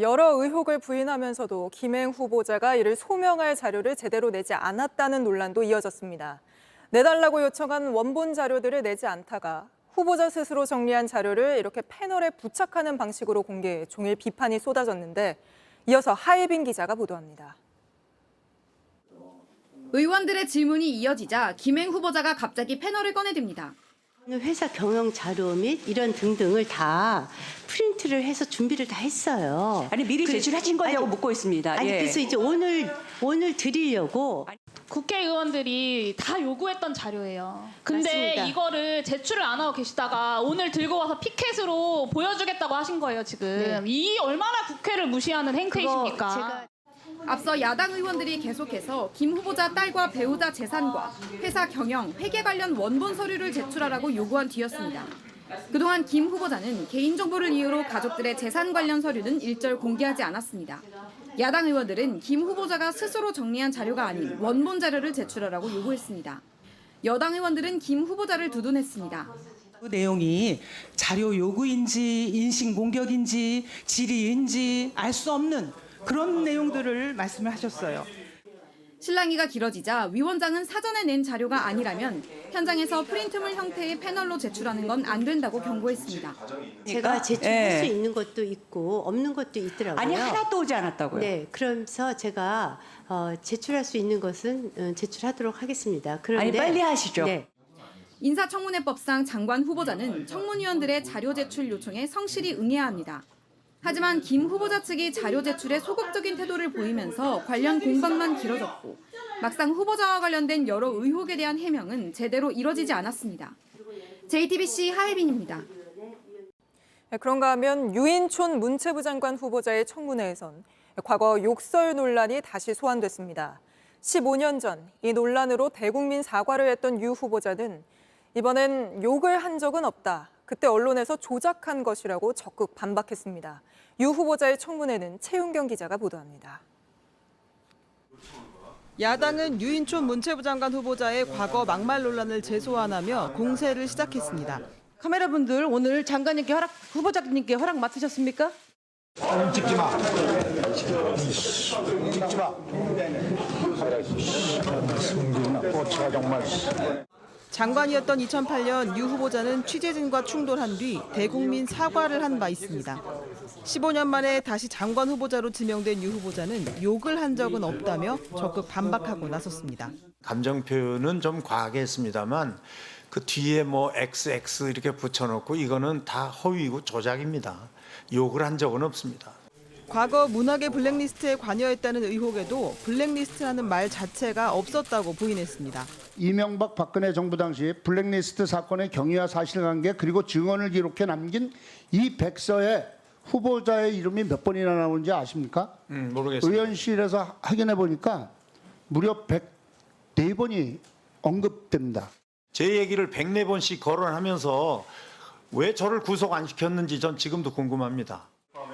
여러 의혹을 부인하면서도 김행 후보자가 이를 소명할 자료를 제대로 내지 않았다는 논란도 이어졌습니다. 내달라고 요청한 원본 자료들을 내지 않다가 후보자 스스로 정리한 자료를 이렇게 패널에 부착하는 방식으로 공개해 종일 비판이 쏟아졌는데 이어서 하예빈 기자가 보도합니다. 의원들의 질문이 이어지자 김행 후보자가 갑자기 패널을 꺼내듭니다. 회사 경영 자료 및 이런 등등을 다 프린트를 해서 준비를 다 했어요. 아니 미리 제출하신 거냐고 묻고 있습니다. 아니 예. 그래서 이제 오늘 드리려고. 국회의원들이 다 요구했던 자료예요. 근데 맞습니다. 이거를 제출을 안 하고 계시다가 오늘 들고 와서 피켓으로 보여주겠다고 하신 거예요, 지금. 네. 이 얼마나 국회를 무시하는 행태이십니까? 제가 앞서 야당 의원들이 계속해서 김 후보자 딸과 배우자 재산과 회사 경영, 회계 관련 원본 서류를 제출하라고 요구한 뒤였습니다. 그동안 김 후보자는 개인정보를 이유로 가족들의 재산 관련 서류는 일절 공개하지 않았습니다. 야당 의원들은 김 후보자가 스스로 정리한 자료가 아닌 원본 자료를 제출하라고 요구했습니다. 여당 의원들은 김 후보자를 두둔했습니다. 그 내용이 자료 요구인지 인신공격인지 질의인지 알 수 없는 그런 내용들을 말씀을 하셨어요. 실랑이가 길어지자 위원장은 사전에 낸 자료가 아니라면 현장에서 프린트물 형태의 패널로 제출하는 건 안 된다고 경고했습니다. 제가 제출할 예. 수 있는 것도 있고 없는 것도 있더라고요. 아니 하나도 오지 않았다고요. 네, 그러면서 제가 제출할 수 있는 것은 제출하도록 하겠습니다. 그런데 아니 빨리 하시죠. 네. 인사청문회법상 장관 후보자는 청문위원들의 자료 제출 요청에 성실히 응해야 합니다. 하지만 김 후보자 측이 자료 제출에 소극적인 태도를 보이면서 관련 공방만 길어졌고 막상 후보자와 관련된 여러 의혹에 대한 해명은 제대로 이뤄지지 않았습니다. JTBC 하예빈입니다. 그런가 하면 유인촌 문체부 장관 후보자의 청문회에선 과거 욕설 논란이 다시 소환됐습니다. 15년 전 이 논란으로 대국민 사과를 했던 유 후보자는 이번엔 욕을 한 적은 없다. 그때 언론에서 조작한 것이라고 적극 반박했습니다. 유 후보자의 청문회는 최윤경 기자가 보도합니다. 야당은 유인촌 문체부 장관 후보자의 과거 막말 논란을 재소환하며 공세를 시작했습니다. 카메라분들 오늘 장관님께 후보자님께 허락 맡으셨습니까? 찍지 마. 찍지 마. 승진아, 꼬치가 정말. 장관이었던 2008년 유 후보자는 취재진과 충돌한 뒤 대국민 사과를 한 바 있습니다. 15년 만에 다시 장관 후보자로 지명된 유 후보자는 욕을 한 적은 없다며 적극 반박하고 나섰습니다. 감정 표현은 좀 과하게 했습니다만 그 뒤에 뭐 XX 이렇게 붙여놓고 이거는 다 허위이고 조작입니다. 욕을 한 적은 없습니다. 과거 문학의 블랙리스트에 관여했다는 의혹에도 블랙리스트라는 말 자체가 없었다고 부인했습니다. 이명박 박근혜 정부 당시 블랙리스트 사건의 경위와 사실관계 그리고 증언을 기록해 남긴 이 백서에 후보자의 이름이 몇 번이나 나오는지 아십니까? 모르겠습니다. 의원실에서 확인해 보니까 무려 104번이 언급됩니다. 제 얘기를 104번씩 거론하면서 왜 저를 구속 안 시켰는지 전 지금도 궁금합니다.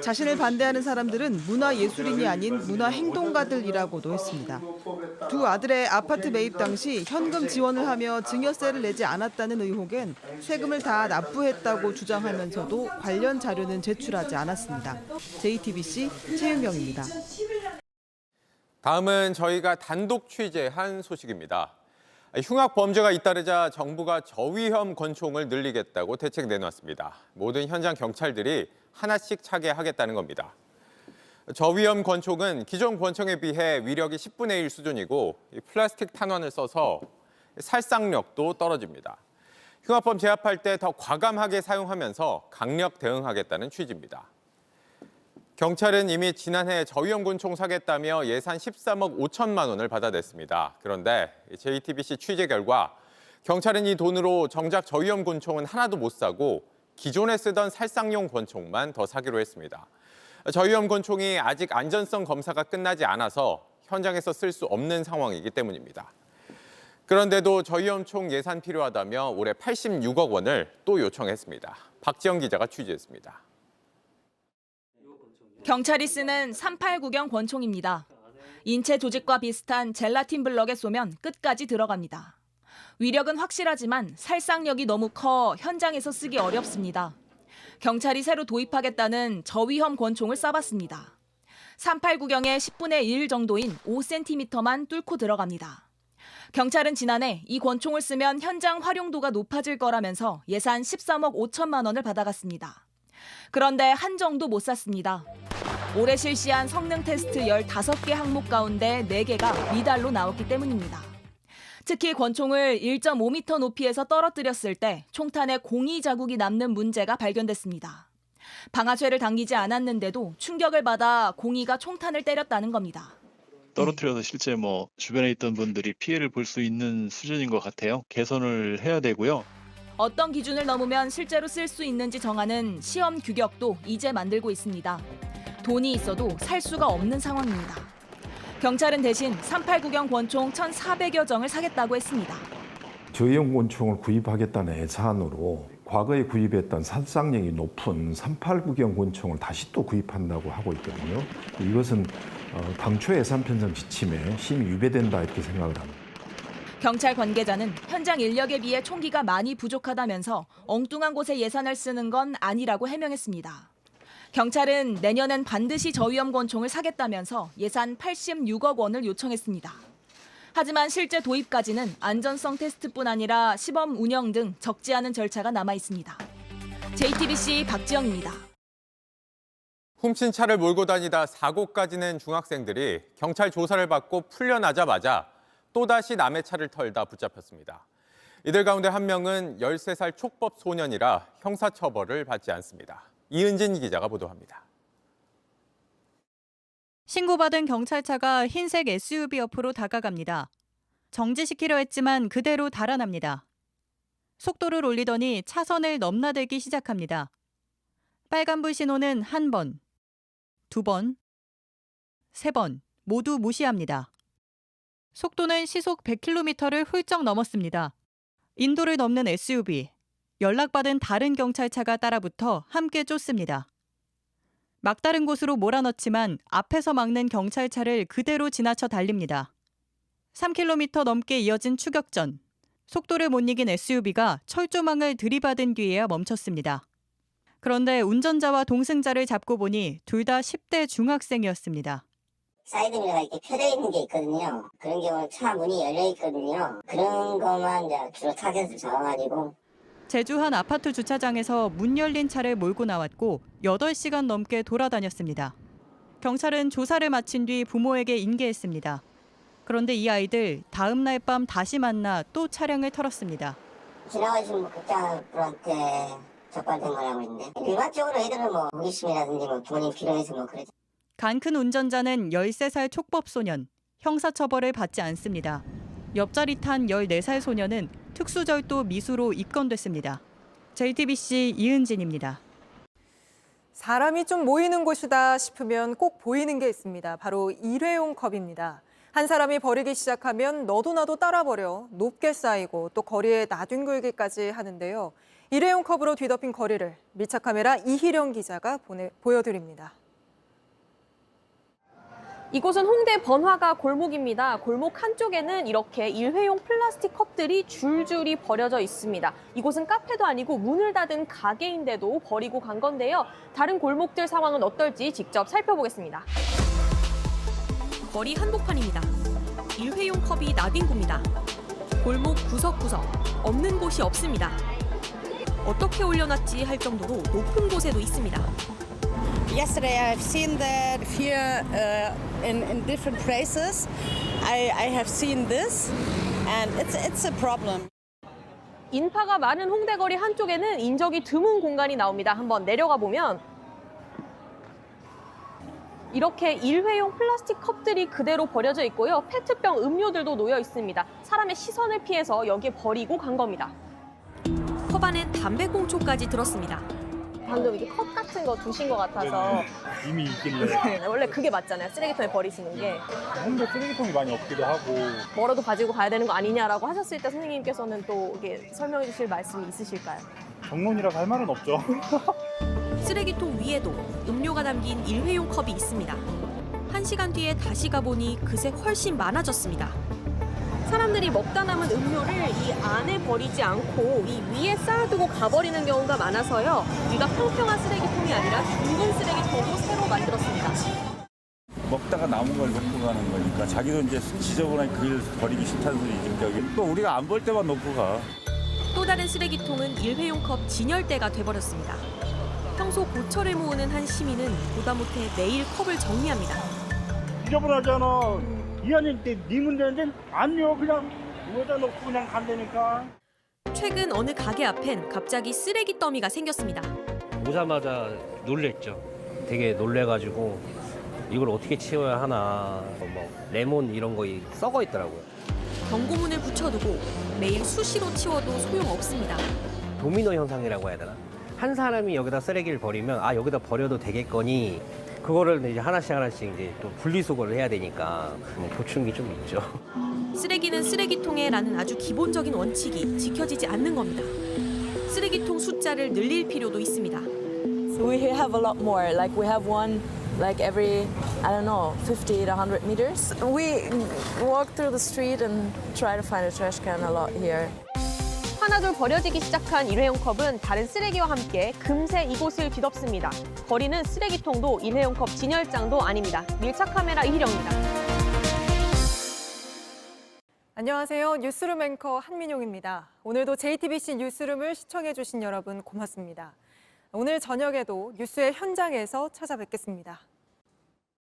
자신을 반대하는 사람들은 문화예술인이 아닌 문화행동가들이라고도 했습니다. 두 아들의 아파트 매입 당시 현금 지원을 하며 증여세를 내지 않았다는 의혹엔 세금을 다 납부했다고 주장하면서도 관련 자료는 제출하지 않았습니다. JTBC 최윤경입니다. 다음은 저희가 단독 취재한 소식입니다. 흉악 범죄가 잇따르자 정부가 저위험 권총을 늘리겠다고 대책 내놨습니다. 모든 현장 경찰들이 하나씩 차게 하겠다는 겁니다. 저위험 권총은 기존 권총에 비해 위력이 10분의 1 수준이고 플라스틱 탄환을 써서 살상력도 떨어집니다. 흉악범 제압할 때 더 과감하게 사용하면서 강력 대응하겠다는 취지입니다. 경찰은 이미 지난해 저위험 권총 사겠다며 예산 13억 5천만 원을 받아냈습니다. 그런데 JTBC 취재 결과 경찰은 이 돈으로 정작 저위험 권총은 하나도 못 사고 기존에 쓰던 살상용 권총만 더 사기로 했습니다. 저위험 권총이 아직 안전성 검사가 끝나지 않아서 현장에서 쓸 수 없는 상황이기 때문입니다. 그런데도 저위험총 예산 필요하다며 올해 86억 원을 또 요청했습니다. 박지영 기자가 취재했습니다. 경찰이 쓰는 389경 권총입니다. 인체 조직과 비슷한 젤라틴 블럭에 쏘면 끝까지 들어갑니다. 위력은 확실하지만 살상력이 너무 커 현장에서 쓰기 어렵습니다. 경찰이 새로 도입하겠다는 저위험 권총을 쏴봤습니다. 38 구경의 10분의 1 정도인 5cm만 뚫고 들어갑니다. 경찰은 지난해 이 권총을 쓰면 현장 활용도가 높아질 거라면서 예산 13억 5천만 원을 받아갔습니다. 그런데 한정도 못 쐈습니다. 올해 실시한 성능 테스트 15개 항목 가운데 4개가 미달로 나왔기 때문입니다. 특히 권총을 1.5m 높이에서 떨어뜨렸을 때 총탄에 공이 자국이 남는 문제가 발견됐습니다. 방아쇠를 당기지 않았는데도 충격을 받아 공이가 총탄을 때렸다는 겁니다. 떨어뜨려서 실제 주변에 있던 분들이 피해를 볼 수 있는 수준인 것 같아요. 개선을 해야 되고요. 어떤 기준을 넘으면 실제로 쓸 수 있는지 정하는 시험 규격도 이제 만들고 있습니다. 돈이 있어도 살 수가 없는 상황입니다. 경찰은 대신 38 구경 권총 1,400여 정을 사겠다고 했습니다. 저위험 권총을 구입하겠다는 예산으로 과거에 구입했던殺傷力이 높은 38 구경 권총을 다시 또 구입한다고 하고 있거든요. 이것은 당초 예산 편성 지침에 심히 위배된다 이렇게 생각을 합니다. 경찰 관계자는 현장 인력에 비해 총기가 많이 부족하다면서 엉뚱한 곳에 예산을 쓰는 건 아니라고 해명했습니다. 경찰은 내년엔 반드시 저위험 권총을 사겠다면서 예산 86억 원을 요청했습니다. 하지만 실제 도입까지는 안전성 테스트뿐 아니라 시범 운영 등 적지 않은 절차가 남아 있습니다. JTBC 박지영입니다. 훔친 차를 몰고 다니다 사고까지 낸 중학생들이 경찰 조사를 받고 풀려나자마자 또다시 남의 차를 털다 붙잡혔습니다. 이들 가운데 한 명은 13살 촉법 소년이라 형사처벌을 받지 않습니다. 이은진 기자가 보도합니다. 신고받은 경찰차가 흰색 SUV 옆으로 다가갑니다. 정지시키려 했지만 그대로 달아납니다. 속도를 올리더니 차선을 넘나들기 시작합니다. 빨간불 신호는 1번, 2번, 3번 모두 무시합니다. 속도는 시속 100km를 훌쩍 넘었습니다. 인도를 넘는 SUV, 연락받은 다른 경찰차가 따라붙어 함께 쫓습니다. 막다른 곳으로 몰아넣지만 앞에서 막는 경찰차를 그대로 지나쳐 달립니다. 3km 넘게 이어진 추격전. 속도를 못 이긴 SUV가 철조망을 들이받은 뒤에야 멈췄습니다. 그런데 운전자와 동승자를 잡고 보니 둘 다 10대 중학생이었습니다. 사이드미러가 이렇게 펴져 있는 게 있거든요. 그런 경우는 차 문이 열려 있거든요. 그런 것만 이제 주로 타겟을 잡아가지고. 제주 한 아파트 주차장에서 문 열린 차를 몰고 나왔고 8시간 넘게 돌아다녔습니다. 경찰은 조사를 마친 뒤 부모에게 인계했습니다. 그런데 이 아이들 다음 날 밤 다시 만나 또 차량을 털었습니다. 지나가신 극장분한테 적발된 거라고 했는데 일반적으로 애들은 호기심이라든지 부모님 필요해서 그러죠. 간 큰 운전자는 13살 촉법 소년, 형사처벌을 받지 않습니다. 옆자리 탄 14살 소년은 특수절도 미수로 입건됐습니다. JTBC 이은진입니다. 사람이 좀 모이는 곳이다 싶으면 꼭 보이는 게 있습니다. 바로 일회용 컵입니다. 한 사람이 버리기 시작하면 너도 나도 따라 버려 높게 쌓이고 또 거리에 나뒹굴기까지 하는데요. 일회용 컵으로 뒤덮인 거리를 밀착 카메라 이희령 기자가 보여드립니다. 이곳은 홍대 번화가 골목입니다. 골목 한쪽에는 이렇게 일회용 플라스틱 컵들이 줄줄이 버려져 있습니다. 이곳은 카페도 아니고 문을 닫은 가게인데도 버리고 간 건데요. 다른 골목들 상황은 어떨지 직접 살펴보겠습니다. 거리 한복판입니다. 일회용 컵이 나뒹굽니다. 골목 구석구석 없는 곳이 없습니다. 어떻게 올려놨지 할 정도로 높은 곳에도 있습니다. Yesterday I've seen that here in different places. I have seen this and it's a problem. 인파가 많은 홍대거리 한쪽에는 인적이 드문 공간이 나옵니다. 한번 내려가 보면 이렇게 일회용 플라스틱 컵들이 그대로 버려져 있고요. 페트병 음료들도 놓여 있습니다. 사람의 시선을 피해서 여기에 버리고 간 겁니다. 컵 안에 담배꽁초까지 들었습니다. 방금 이렇게 컵 같은 거 두신 것 같아서 이미 있길래 원래 그게 맞잖아요. 쓰레기통에 버리시는 게. 홍대 쓰레기통이 많이 없기도 하고 뭐라도 가지고 가야 되는 거 아니냐라고 하셨을 때 선생님께서는 또 이게 설명해 주실 말씀이 있으실까요? 정론이라고 할 말은 없죠. 쓰레기통 위에도 음료가 담긴 일회용 컵이 있습니다. 1시간 뒤에 다시 가보니 그새 훨씬 많아졌습니다. 사람들이 먹다 남은 음료를 이 안에 버리지 않고 이 위에 쌓아두고 가버리는 경우가 많아서요. 우리가 평평한 쓰레기통이 아니라 둥근 쓰레기통으로 새로 만들었습니다. 먹다가 남은 걸 놓고 가는 거니까 자기도 이제 지저분한 그일 버리기 싫다는 소리지. 또 우리가 안 볼 때만 놓고 가. 또 다른 쓰레기통은 일회용 컵 진열대가 돼버렸습니다. 평소 고철을 모으는 한 시민은 보다 못해 매일 컵을 정리합니다. 지저분하잖아. 이하님 때 니면 되는데 아니요. 그냥 여기다 놓고 그냥 간다니까. 최근 어느 가게 앞엔 갑자기 쓰레기 더미가 생겼습니다. 오자마자 놀랬죠. 되게 놀래가지고 이걸 어떻게 치워야 하나. 뭐 레몬 이런 거 썩어 있더라고요. 경고문을 붙여두고 매일 수시로 치워도 소용없습니다. 도미노 현상이라고 해야 되나? 한 사람이 여기다 쓰레기를 버리면 아 여기다 버려도 되겠거니 그거를 이제 하나씩 이제 또 분리수거를 해야 되니까 보충이 좀 있죠. 쓰레기는 쓰레기통에라는 아주 기본적인 원칙이 지켜지지 않는 겁니다. 쓰레기통 숫자를 늘릴 필요도 있습니다. So we have a lot more. Like we have one like every, I don't know, 50 to 100 meters. We walk through the street and try to find a trash can a lot here. 하나둘 버려지기 시작한 일회용 컵은 다른 쓰레기와 함께 금세 이곳을 뒤덮습니다. 버리는 쓰레기통도 일회용 컵 진열장도 아닙니다. 밀착 카메라 이희령입니다. 안녕하세요. 뉴스룸 앵커 한민용입니다. 오늘도 JTBC 뉴스룸을 시청해주신 여러분 고맙습니다. 오늘 저녁에도 뉴스의 현장에서 찾아뵙겠습니다.